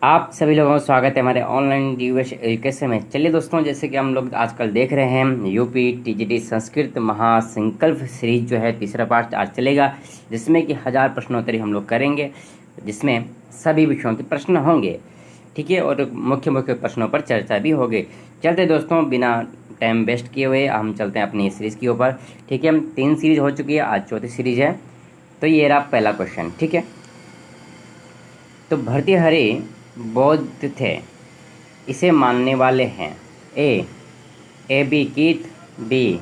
आप सभी लोगों का स्वागत है हमारे ऑनलाइन यूएस एजुकेशन में। चलिए दोस्तों, जैसे कि हम लोग आजकल देख रहे हैं यूपी टीजीटी संस्कृत महासंकल्प सीरीज जो है तीसरा पार्ट आज चलेगा, जिसमें कि 1000 प्रश्नोत्तरी हम लोग करेंगे, जिसमें सभी विषयों के प्रश्न होंगे। ठीक है, और मुख्य मुख्य प्रश्नों पर चर्चा भी होगी। चलते दोस्तों, बिना टाइम वेस्ट किए हुए हम चलते हैं अपनी सीरीज़ के ऊपर। ठीक है, 3 सीरीज हो चुकी है, आज चौथी सीरीज है। तो ये रहा पहला क्वेश्चन। ठीक है, तो भर्तृहरि बौद्ध थे, इसे मानने वाले हैं A B Keith, B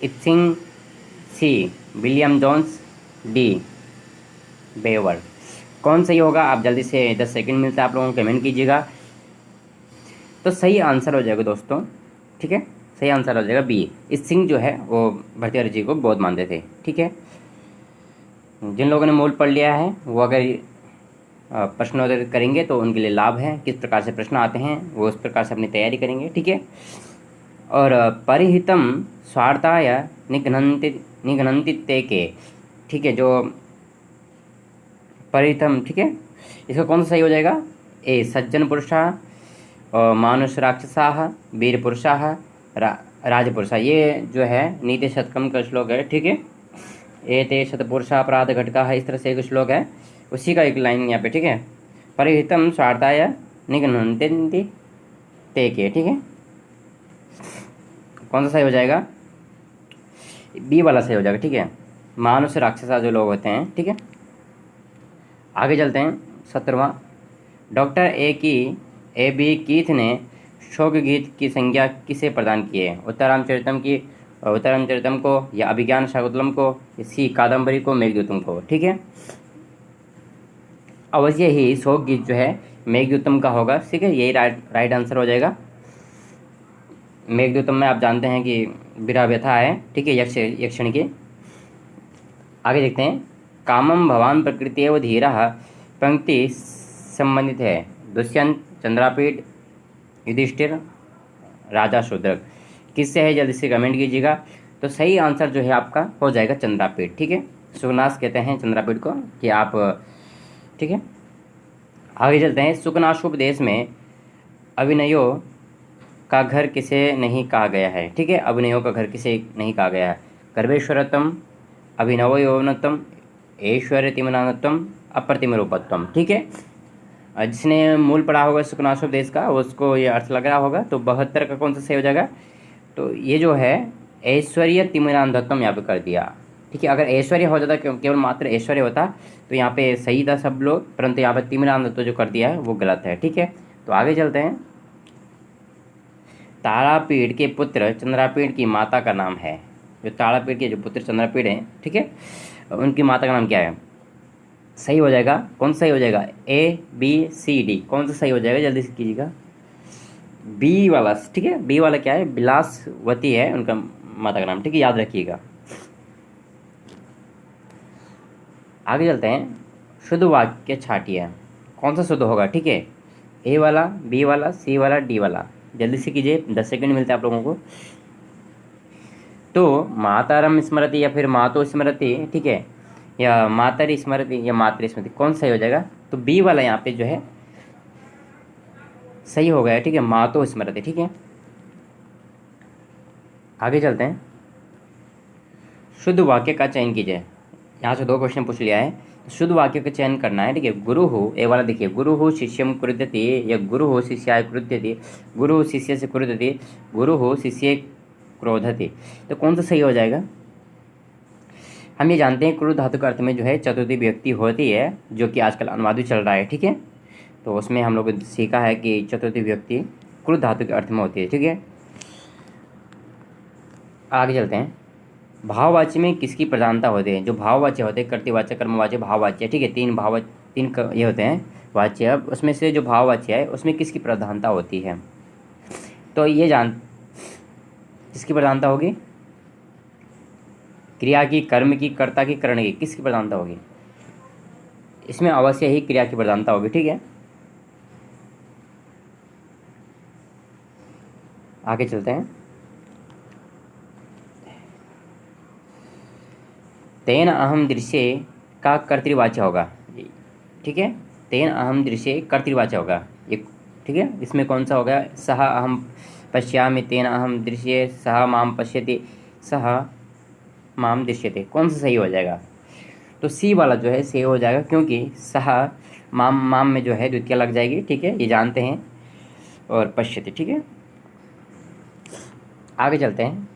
I-tsing, C William Jones, D Weber. कौन सही होगा? आप जल्दी से 10 सेकंड मिलता है आप लोगों को, कमेंट कीजिएगा। तो सही आंसर हो जाएगा दोस्तों। ठीक है, सही आंसर हो जाएगा बी। इत्सिंग जो है वो भर्तृहरि जी को बौद्ध मानते थे। ठीक है, जिन लोगों ने मूल पढ़ लिया है वो अगर प्रश्नोत्तर करेंगे तो उनके लिए लाभ है। किस प्रकार से प्रश्न आते हैं वो उस प्रकार से अपनी तैयारी करेंगे। ठीक है, और परिहितम स्वार्थाय निघ्नन्ति ते के। ठीक है, जो परिहितम, ठीक है, इसका कौन सा सही हो जाएगा? ए सज्जन पुरुषा, मानुष राक्षसा, वीर पुरुषा, राजपुरुषा। ये जो है नीति शतकम का श्लोक है। ठीक है, एते शतपुरुषा अपराध घटका है, इस तरह से एक श्लोक है, उसी का एक लाइन यहाँ पे। ठीक है, परिहितम स्वार्थाय निघ्नन्ति ते के। ठीक है, कौन सा सही हो जाएगा? बी वाला सही हो जाएगा। ठीक है, मानुष राक्षसा जो लोग होते हैं। ठीक है, आगे चलते हैं। 17वां, डॉक्टर ए बी कीथ ने शोक गीत की संज्ञा किसे प्रदान की है? उत्तरामचरितम को, या अभिज्ञान शाकुंतलम को, या सी कादम्बरी को, मेघदूतम को। ठीक है, अवश्य ही शोक गीत जो है मेघदूतम का होगा। ठीक है, यही राइट आंसर हो जाएगा। मेघदूतम में आप जानते हैं कि विरह व्यथा है। ठीक है, यक्षिणी की। आगे देखते हैं। कामम भवान प्रकृति एवं धीरा पंक्ति संबंधित है। दुष्यंत, चंद्रापीठ, युधिष्ठिर, राजा शूद्रक। किससे है? जल्दी से कमेंट कीजिएगा। तो सही आंसर जो है आपका हो जाएगा चंद्रापीठ। ठीक है, सुकनास कहते हैं चंद्रापीठ को कि आप। ठीक है, आगे चलते हैं। सुकनाशोपदेश में अभिनयो का घर किसे नहीं कहा गया है? ठीक है, अभिनयों का घर किसे नहीं कहा गया है? गर्भेश्वरत्वम, अभिनव यौवनत्वम, ऐश्वर्यतिमनानत्वम, अप्रतिम रूपत्वम। ठीक है, जिसने मूल पढ़ा होगा सुकनाशोपदेश का उसको ये अर्थ लग रहा होगा। तो 72 का कौन सा सही हो जाएगा? तो ये जो है ऐश्वर्य तिमिरांधत्वम यहाँ पे कर दिया। ठीक है, अगर ऐश्वर्य हो जाता, केवल मात्र ऐश्वर्य होता तो यहाँ पे सही था सब लोग, परंतु यहाँ पे तिमिरांधत्व जो कर दिया है वो गलत है। ठीक है, तो आगे चलते हैं। तारापीठ के पुत्र चंद्रापीठ की माता का नाम है। जो तारापीठ के जो पुत्र चंद्रापीठ हैं, ठीक है, उनकी माता का नाम क्या है? सही हो जाएगा, कौन सा सही हो जाएगा? ए बी सी डी, कौन सा सही हो जाएगा? जल्दी से कीजिएगा। बी वाला। ठीक है, बी वाला क्या है? बिलासवती है उनका माता का नाम। ठीक है, याद रखिएगा। आगे चलते हैं। शुद्ध वाक्य छाटिए, कौन सा शुद्ध होगा? ठीक है, ए वाला, बी वाला, सी वाला, डी वाला। जल्दी से कीजिए, 10 सेकंड मिलते हैं आप लोगों को। तो मातारम स्मृति या फिर मातो स्मृति, ठीक है, या मातरी स्मृति या मातृ स्मृति, कौन सही हो जाएगा? तो बी वाला यहाँ पे जो है सही हो गया। ठीक है, मातो स्मृति। ठीक है, आगे चलते हैं। शुद्ध वाक्य का चयन कीजिए। यहाँ से 2 क्वेश्चन पूछ लिया है, शुद्ध वाक्य का चयन करना है। ठीक है, गुरु हो, ए वाला देखिए, गुरु हो शिष्यम क्रुध्यति, या गुरु हो शिष्याय क्रुध्यति, गुरु हो शिष्य से क्रुध्यति, गुरु हो शिष्य क्रोधति। तो कौन सा सही हो जाएगा? हम ये जानते हैं क्रुद्ध धातु के अर्थ में जो है चतुर्थी व्यक्ति होती है, जो कि आजकल अनुवाद भी चल रहा है। ठीक है, तो उसमें हम लोग सीखा है कि चतुर्थी व्यक्ति क्रुद्ध धातु के अर्थ में होती है। ठीक है, आगे चलते हैं। भाववाच्य में किसकी प्रधानता होती है? जो भाववाच्य होते हैं, कर्तृवाच्य, कर्मवाच्य, भाववाच्य। ठीक है, 3 ये होते हैं वाच्य। अब उसमें से जो भाववाच्य है उसमें किसकी प्रधानता होती है? तो ये किसकी प्रधानता होगी? क्रिया की, कर्म की, कर्ता की, करण की, किसकी प्रधानता होगी? इसमें अवश्य ही क्रिया की प्रधानता होगी। ठीक है, आगे चलते हैं। तेन अहम दृश्य का कर्तृवाच्य होगा। ठीक है, तेन अहम दृश्य कर्तृवाचक होगा एक, ठीक है। इसमें कौन सा होगा, सह अहम पश्यामि तेन अहम दृश्य, सह माम पश्यति, सह माम दृश्यते, कौन सा सही हो जाएगा। तो सी वाला जो है सही हो जाएगा, क्योंकि सह माम माम में जो है द्वितीय लग जाएगी, ठीक है, ये जानते हैं, और पश्यति, ठीक है। आगे चलते हैं।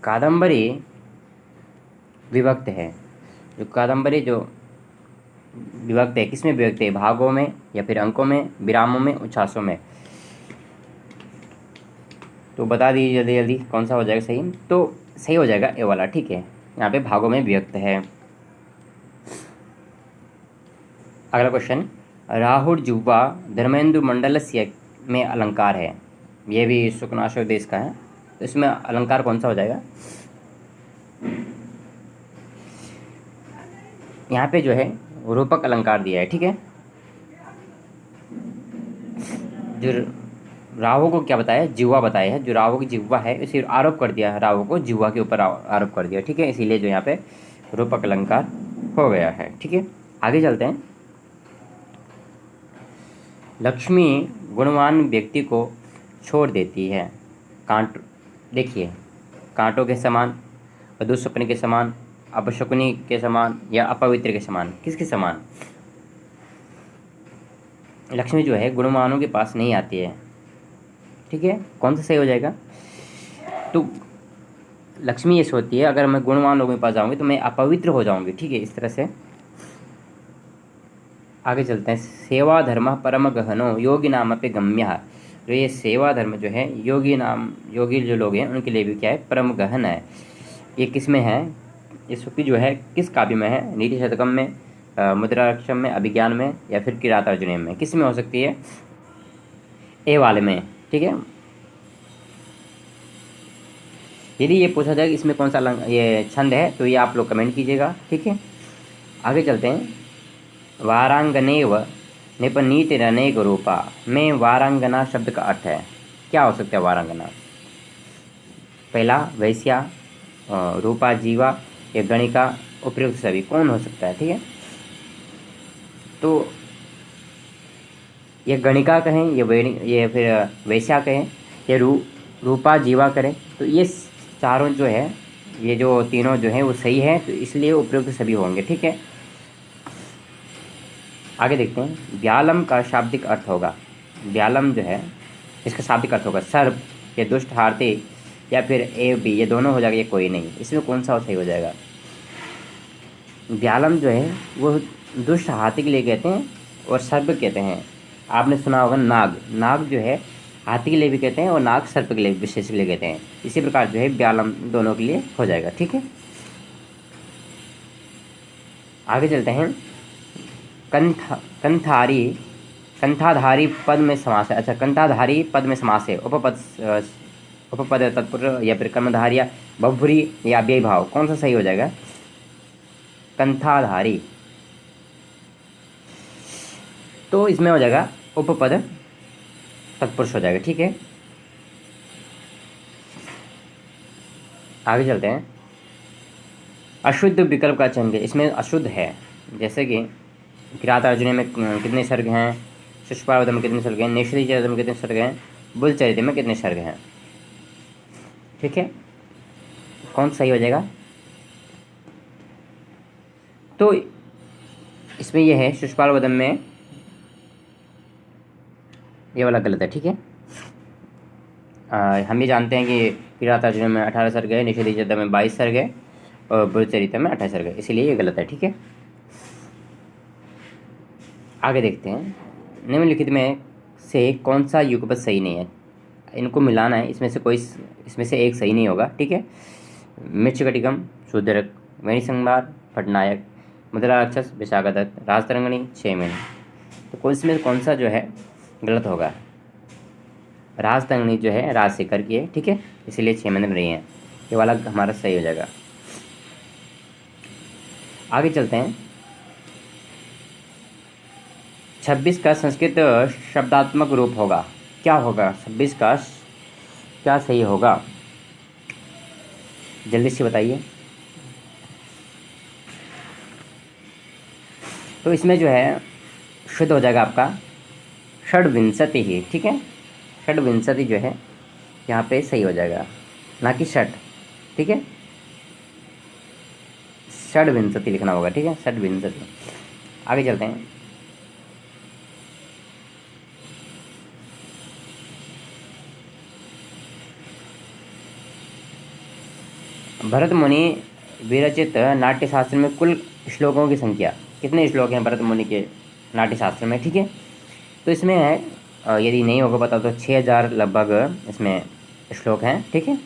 कादम्बरी विभक्त है, जो कादम्बरी जो विभक्त है, किसमें विभक्त है, भागों में या फिर अंकों में, विरामों में, उच्छ्वासों में। तो बता दीजिए जल्दी जल्दी कौन सा हो जाएगा सही। तो सही हो जाएगा ए वाला, ठीक है, यहाँ पे भागों में विभक्त है। अगला क्वेश्चन, राहुल जुब्बा धर्मेंद्र मंडलस्य में अलंकार है, ये भी शुक्नाशो देश का है, तो इसमें अलंकार कौन सा हो जाएगा। यहाँ पे जो है रूपक अलंकार दिया है, ठीक है। जो राहु को क्या बताया, जिह्वा बताया है, जो राहु की जिह्वा है इसे आरोप कर दिया है, राहु को जिह्वा के ऊपर आरोप कर दिया, ठीक है, इसीलिए जो यहाँ पे रूपक अलंकार हो गया है, ठीक है। आगे चलते हैं। लक्ष्मी गुणवान व्यक्ति को छोड़ देती है, कांट, देखिए, कांटों के समान, दुष्स्वप्न के समान, अपशकुनी के समान, या अपवित्र के समान, किसके समान। लक्ष्मी जो है गुणवानों के पास नहीं आती है, ठीक है, कौन सा सही हो जाएगा। तो लक्ष्मी ये सोचती है अगर मैं गुणवान लोगों के पास जाऊंगी तो मैं अपवित्र हो जाऊंगी, ठीक है, इस तरह से। आगे चलते हैं। सेवा धर्म परम गहनो योगी नाम पे गम्य, जो ये सेवा धर्म जो है योगी जो लोग हैं उनके लिए भी क्या है, परम गहन है। ये किस में है, ये सूक्ति जो है किस काव्य में है, नीति शतकम में, मुद्राक्षम में, अभिज्ञान में, या फिर किरातार्जुनीय में, किस में हो सकती है, ए वाले में, ठीक है। यदि ये पूछा जाए कि इसमें कौन सा ये छंद है तो ये आप लोग कमेंट कीजिएगा, ठीक है। आगे चलते हैं। वारांगनेव निपनीत अनेक रूपा में वारांगना शब्द का अर्थ है, क्या हो सकता है वारांगना। पहला वैश्या, रूपा जीवा, या गणिका, उपयुक्त सभी, कौन हो सकता है, ठीक है। तो ये गणिका कहें, ये फिर वैश्या कहें, या रूपा जीवा करें, तो ये चारों जो है, ये जो तीनों जो है वो सही है, तो इसलिए उपयुक्त सभी होंगे, ठीक है। आगे देखते हैं। व्यालम का शाब्दिक अर्थ होगा, व्यालम जो है इसका शाब्दिक अर्थ होगा सर्प, या दुष्ट हारती, या फिर ए बी, ये दोनों हो जाएगा, ये कोई नहीं, इसमें कौन सा सही हो जाएगा। व्यालम जो है वो दुष्ट हाथी के लिए कहते हैं और सर्प कहते हैं। आपने सुना होगा नाग, नाग जो है हाथी के लिए भी कहते हैं और नाग सर्प के लिए विशेष के लिए कहते हैं। इसी प्रकार जो है व्यालम दोनों के लिए हो जाएगा, ठीक है। आगे चलते हैं। कंथाधारी पद में समास है, अच्छा, कंथाधारी पद में समास है, उपपद तत्पुरुष, या फिर कर्मधारी, या बहुब्री, या अव्ययी भाव, कौन सा सही हो जाएगा। कंथाधारी, तो इसमें हो जाएगा उपपद तत्पुरुष हो जाएगा, ठीक है। आगे चलते हैं। अशुद्ध विकल्प का चयन, इसमें अशुद्ध है, जैसे कि किरातार्जुनीय में कितने सर्ग हैं, शिशुपाल में कितने सर्ग हैं, नेषदी चरित्र में कितने सर्ग हैं, बुल चरित्र में कितने सर्ग हैं, ठीक है, कौन सही हो जाएगा। तो इसमें यह है शिशुपाल वदन में ये वाला गलत है, ठीक है। हम ये जानते हैं कि किरातार्जुनीय में 18 सर्ग है, नेषदी चरित्र में 22 सर्ग है, और बुल चरित्र में 28 सर्ग है, इसीलिए ये गलत है, ठीक है। आगे देखते हैं। निम्नलिखित में से कौन सा युगपत सही नहीं है, इनको मिलाना है, इसमें से एक सही नहीं होगा, ठीक है। मृच्छकटिकम, शूद्रक, वेणुसंहार, पटनायक, मुद्राराक्षस, विशाखादत्त, राजतरंगिणी, 6 महीने, तो इसमें कौन सा जो है गलत होगा। राजतरंगिणी जो है राजशेखर की है, ठीक है, इसीलिए 6 महीने में रही है, ये वाला हमारा सही हो जाएगा। आगे चलते हैं। 26 का संस्कृत शब्दात्मक रूप होगा, क्या होगा 26 का क्या सही होगा, जल्दी से बताइए। तो इसमें जो है शुद्ध हो जाएगा आपका षड्विंशति ही, ठीक है। षड्विंशति जो है यहाँ पे सही हो जाएगा, ना कि षट, ठीक है। षड्विंशति लिखना होगा, ठीक है, षड्विंशति। आगे चलते हैं। भरत मुनि विरचित नाट्यशास्त्र में कुल श्लोकों की संख्या, कितने श्लोक हैं भरत मुनि के नाट्यशास्त्र में, ठीक है। तो इसमें है यदि नहीं होगा पता तो 6000 लगभग इसमें श्लोक हैं, ठीक है।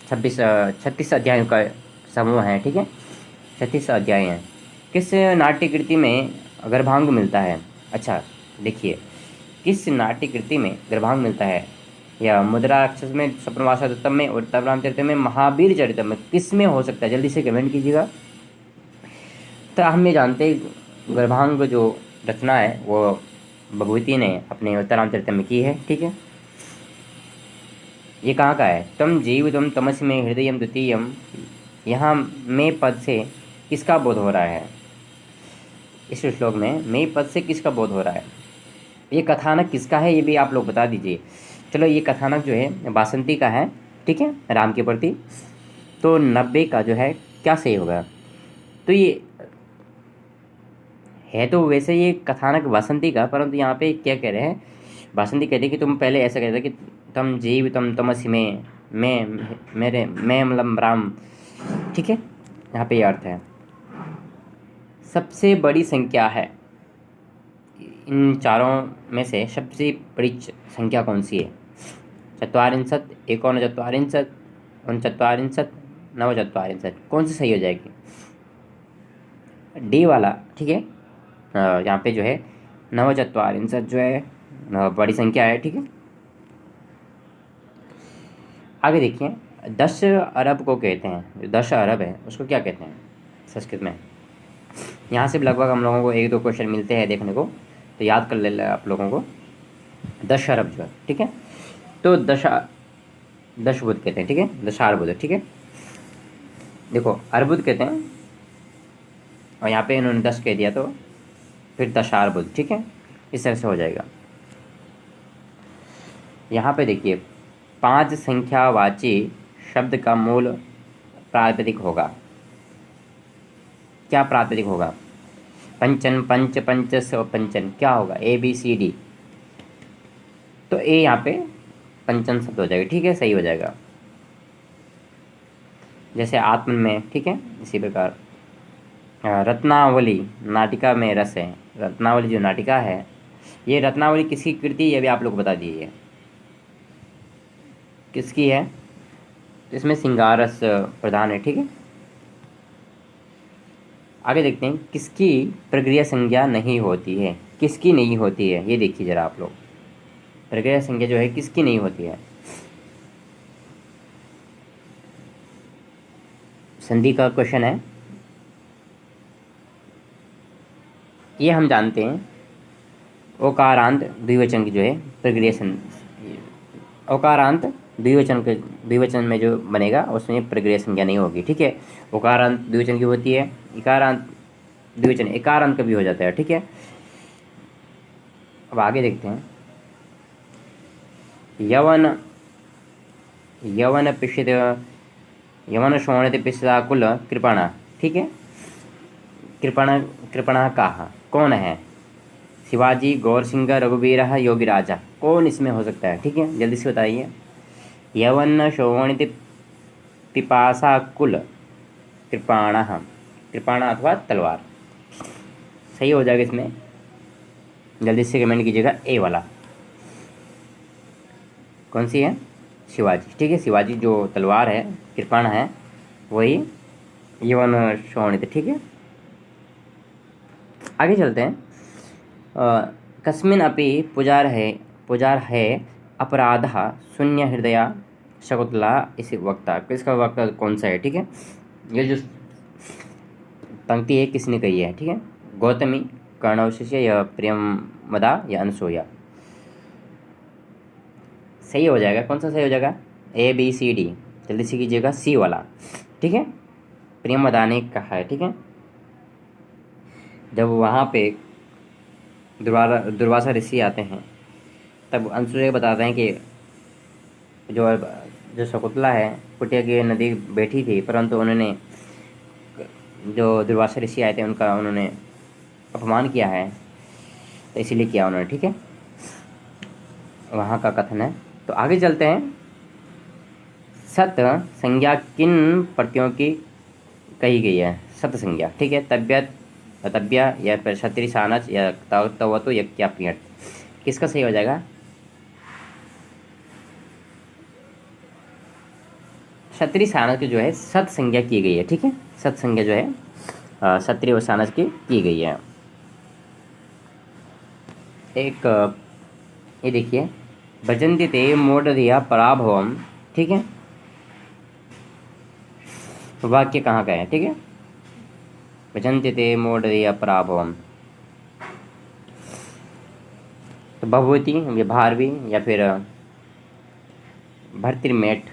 36 अध्यायों का समूह है, ठीक है। 36 अध्याय हैं। किस नाट्यकृति में गर्भांग मिलता है? अच्छा देखिए, किस नाट्यकृति में गर्भांग मिलता है? या मुद्राक्षस में, स्वप्नवासा दत्तम में, और तब रामचरित में, महावीर चरित में, किस में हो सकता है? जल्दी से कमेंट कीजिएगा। तो हम ये जानते हैं गर्भांग जो रचना है वो भगवती ने अपने उत्तरामचरित में की है, ठीक है। ये कहाँ का है? तम जीवितम तमस में हृदयम द्वितीयम, यहाँ में पद से किसका बोध हो रहा है? इस श्लोक में में पद से किसका बोध हो रहा है? ये कथानक किसका है ये भी आप लोग बता दीजिए। चलो, ये कथानक जो है बासंती का है, ठीक है, राम के प्रति। तो 90 का जो है क्या सही होगा? तो ये है तो वैसे ये कथानक बासंती का, परंतु यहाँ पे क्या कह रहे हैं? बासंती कहते हैं कि तुम पहले ऐसा कहते कि तम जीव तम तमसी में, मैं मेरे मैं मतलब राम, ठीक है। यहाँ पे ये अर्थ है। सबसे बड़ी संख्या है इन चारों में से, सबसे बड़ी संख्या कौन सी है? चत्वारिंशत्, एकोनचत्वारिंशत्, उनचत्वारिंशत्, नवचत्वारिंशत्, कौन सी सही हो जाएगी? डी वाला, ठीक है। यहाँ पे जो है नवचत्वारिंशत् जो है बड़ी संख्या है, ठीक है। आगे देखिए, 10 अरब को कहते हैं, 10 अरब है उसको क्या कहते हैं संस्कृत में? यहाँ से लगभग हम लोगों को 1-2 क्वेश्चन मिलते हैं देखने को, तो याद कर ले आप लोगों को। 10 अरब जो है, ठीक है, तो दशबुध कहते हैं, ठीक है, दशार्बुध, ठीक है। देखो अर्बुद कहते हैं और यहाँ पे इन्होंने 10 कह दिया तो फिर दशार्बुध, ठीक है, इस तरह से हो जाएगा। यहाँ पे देखिए 5 संख्यावाची शब्द का मूल प्रातिपदिक होगा। क्या प्रातिपदिक होगा? पंचन, पंच, पंचस और पंचन, क्या होगा? ABCD। तो ए यहाँ पे पंचन शब्द हो जाएगा, ठीक है, सही हो जाएगा। जैसे आत्मन में, ठीक है, इसी प्रकार रत्नावली नाटिका में रस है। रत्नावली जो नाटिका है, ये रत्नावली किसकी कृति है ये भी आप लोग बता दीजिए, किसकी है? इसमें श्रृंगार रस प्रधान है, ठीक है। आगे देखते हैं, किसकी प्रक्रिया संज्ञा नहीं होती है? किसकी नहीं होती है ये देखिए जरा आप लोग। प्रक्रिया संज्ञा जो है किसकी नहीं होती है? संधि का क्वेश्चन है, ये हम जानते हैं ओकारांत द्विवचन की जो है प्रक्रिया ओकारांत द्विवचन में जो बनेगा उसमें प्रक्रिया संज्ञा नहीं होगी, ठीक है। ओकारांत द्विवचन की होती है, इकारांत द्विवचन एकारांत का भी हो जाता है, ठीक है। अब आगे देखते हैं, यवन पिषित, यवन शोणित पिशाकुल कृपणा, ठीक है। कृपणा कहा कौन है? शिवाजी, गौर सिंह, रघुवीर, योगी राजा, कौन इसमें हो सकता है? ठीक है, जल्दी से बताइए। यवन शोणित पिपासाकुल कृपाणा, कृपाणा अथवा तलवार सही हो जाएगा इसमें। जल्दी से कमेंट कीजिएगा ए वाला, कौन सी है? शिवाजी, ठीक है। शिवाजी जो तलवार है, कृपाण है, वही यवन शोणित, ठीक है। आगे चलते हैं। कस्मिन् अपि पुजार है अपराध शून्य हृदया शकुतला, इसी वक्ता, किसका वक्ता कौन सा है? ठीक है, ये जो पंक्ति है किसने कही है? ठीक है, गौतमी, कर्णवशिष्य या प्रियमदा या अनसुया। सही हो जाएगा, कौन सा सही हो जाएगा? ABCD, जल्दी से कीजिएगा सी वाला, ठीक है। प्रियमदा ने कहा है, ठीक है। जब वहाँ पे दुर्वासा ऋषि आते हैं, तब अंशुजा बताते हैं कि जो जो शकुंतला है, कुटिया की नदी बैठी थी, परंतु उन्होंने जो दुर्वासा ऋषि आए थे उनका उन्होंने अपमान किया है, तो इसीलिए किया उन्होंने। ठीक है, वहाँ का कथन है। तो आगे चलते हैं। सत संज्ञा किन प्रतियों की कही गई है? सत संज्ञा, ठीक है, तबियत, तब्या या फिर क्षत्रिय सानच या तवतो या क्या प्रियट, किसका सही हो जाएगा? क्षत्रिय सानस की जो है सत संज्ञा की गई है। ठीक है, सत संज्ञा जो है क्षत्रिय और सानस की गई है। एक ये देखिए, भजन्ति ते मूढ़धिया पराभवम। ठीक है, वाक्य कहाँ का है? ठीक है, भजन्ति ते मूढ़धिया पराभवम, तो भगवती या भारवी या फिर भर्तृमेट,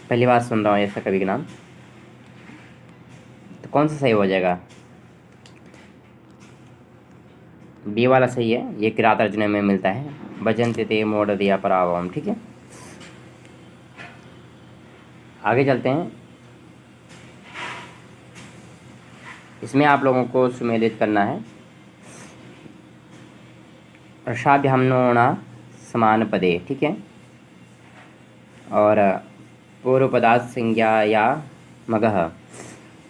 पहली बार सुन रहा हूँ ऐसा कवि का नाम, तो कौन सा सही हो जाएगा? बी वाला सही है, ये किरात अर्जुन में मिलता है, भजन्ति ते मूढ़धिया पराभवम। ठीक है, आगे चलते हैं। इसमें आप लोगों को सुमेलित करना है। रसाभ्याम्नोणा समान पदे, ठीक है, और पूर्व पदार्थ संज्ञा या मगह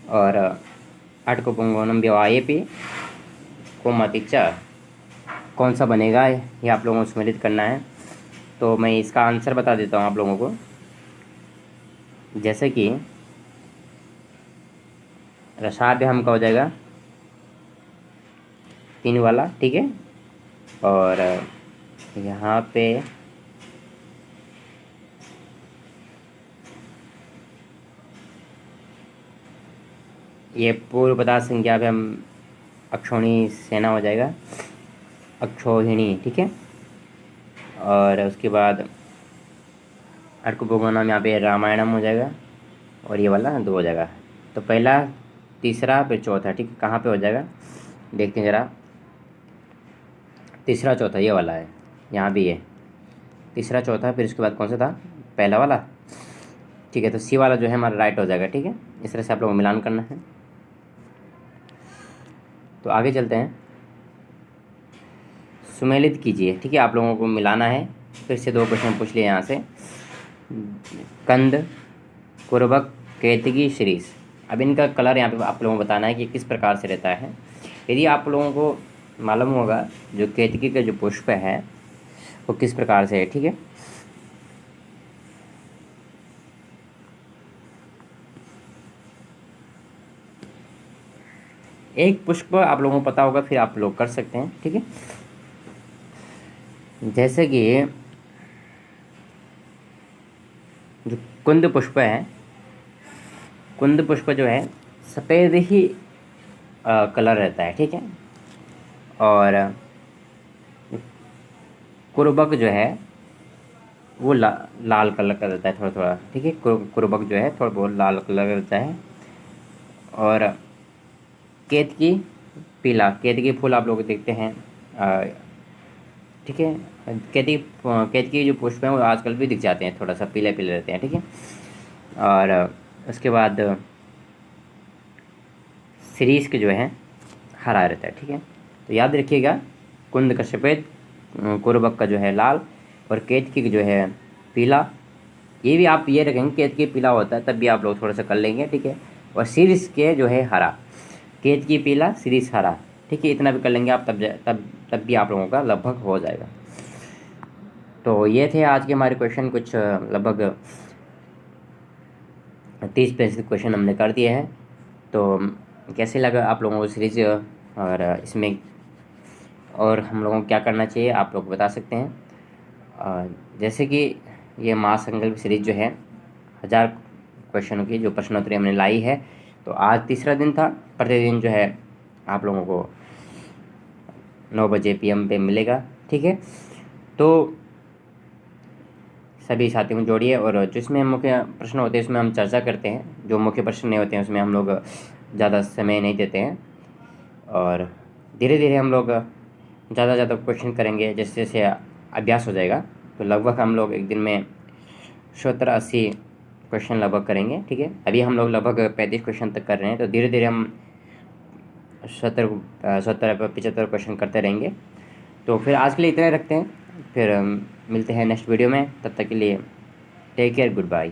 और अटकुपुंगोनम व्यवाये को मतिच, कौन सा बनेगा ये आप लोगों को सुमेलित करना है। तो मैं इसका आंसर बता देता हूँ आप लोगों को। जैसे कि रसाभ्याम का हो जाएगा 3 वाला। ठीक है, और यहाँ पे ये पूर्व पदार्थ संज्ञा पे हम अक्षोणी सेना हो जाएगा, अक्षोहिणी। ठीक है, और उसके बाद अर्कभोगनाम यहाँ पे रामायणम हो जाएगा, और ये वाला 2 हो जाएगा। तो पहला, तीसरा, फिर चौथा। ठीक है, कहाँ पे हो जाएगा देखते हैं ज़रा। तीसरा चौथा ये वाला है, यहाँ भी है तीसरा चौथा, फिर उसके बाद कौन सा था? पहला वाला। ठीक है, तो सी वाला जो है हमारा राइट हो जाएगा। ठीक है, इस तरह से आप लोगों को मिलान करना है। तो आगे चलते हैं, सुमेलित कीजिए। ठीक है, आप लोगों को मिलाना है। फिर से 2 क्वेश्चन पूछ लिए यहाँ से। कंद, कुरबक, केतकी, शिरीष। अब इनका कलर यहाँ पे आप लोगों को बताना है कि किस प्रकार से रहता है। यदि आप लोगों को मालूम होगा जो केतकी का जो पुष्प है वो किस प्रकार से है। ठीक है, एक पुष्प आप लोगों को पता होगा, फिर आप लोग कर सकते हैं। ठीक है, जैसे कि जो कुंद पुष्प है, कुंद पुष्प जो है सफ़ेद ही कलर रहता है। ठीक है, और कुरबक जो है वो लाल कलर का रहता है थोड़ा थोड़ा। ठीक है, कुरबक जो है थोड़ा बहुत लाल कलर का रहता है। और केतकी पीला, केतकी फूल आप लोग देखते हैं। ठीक है, केतकी जो पुष्प हैं वो आजकल भी दिख जाते हैं, थोड़ा सा पीले पीले रहते हैं। ठीक है, और उसके बाद शिरीष के जो है हरा रहता है। ठीक है, तो याद रखिएगा, कुंद का सफ़ेद, कुरबक का जो है लाल, और केतकी का जो है पीला। ये भी आप ये रखेंगे केतकी पीला होता है, तब भी आप लोग थोड़ा सा कर लेंगे। ठीक है, और शिरीष के जो है हरा, केतकी पीला, शिरीष हरा। ठीक है, इतना भी कर लेंगे आप, तब भी आप लोगों का लगभग हो जाएगा। तो ये थे आज के हमारे क्वेश्चन, कुछ लगभग 30% क्वेश्चन हमने कर दिए हैं। तो कैसे लगा आप लोगों को सीरीज, और इसमें और हम लोगों को क्या करना चाहिए आप लोग बता सकते हैं। जैसे कि ये महासंकल्प सीरीज जो है 1000 क्वेश्चनों की जो प्रश्नोत्तरी हमने लाई है, तो आज तीसरा दिन था। प्रतिदिन जो है आप लोगों को 9 बजे PM पे मिलेगा। ठीक है, तो सभी साथियों को जोड़िए, और जिसमें मुख्य प्रश्न होते हैं उसमें हम चर्चा करते हैं, जो मुख्य प्रश्न नहीं होते हैं उसमें हम लोग ज़्यादा समय नहीं देते हैं। और धीरे धीरे हम लोग ज़्यादा ज़्यादा क्वेश्चन करेंगे। जैसे जैसे अभ्यास हो जाएगा तो लगभग हम लोग एक दिन में 70-80 क्वेश्चन लगभग करेंगे। ठीक है, अभी हम लोग लगभग 35 क्वेश्चन तक कर रहे हैं, तो धीरे धीरे हम 75 क्वेश्चन करते रहेंगे। तो फिर आज के लिए इतना ही रखते हैं, फिर मिलते हैं नेक्स्ट वीडियो में। तब तक के लिए टेक केयर, गुड बाय।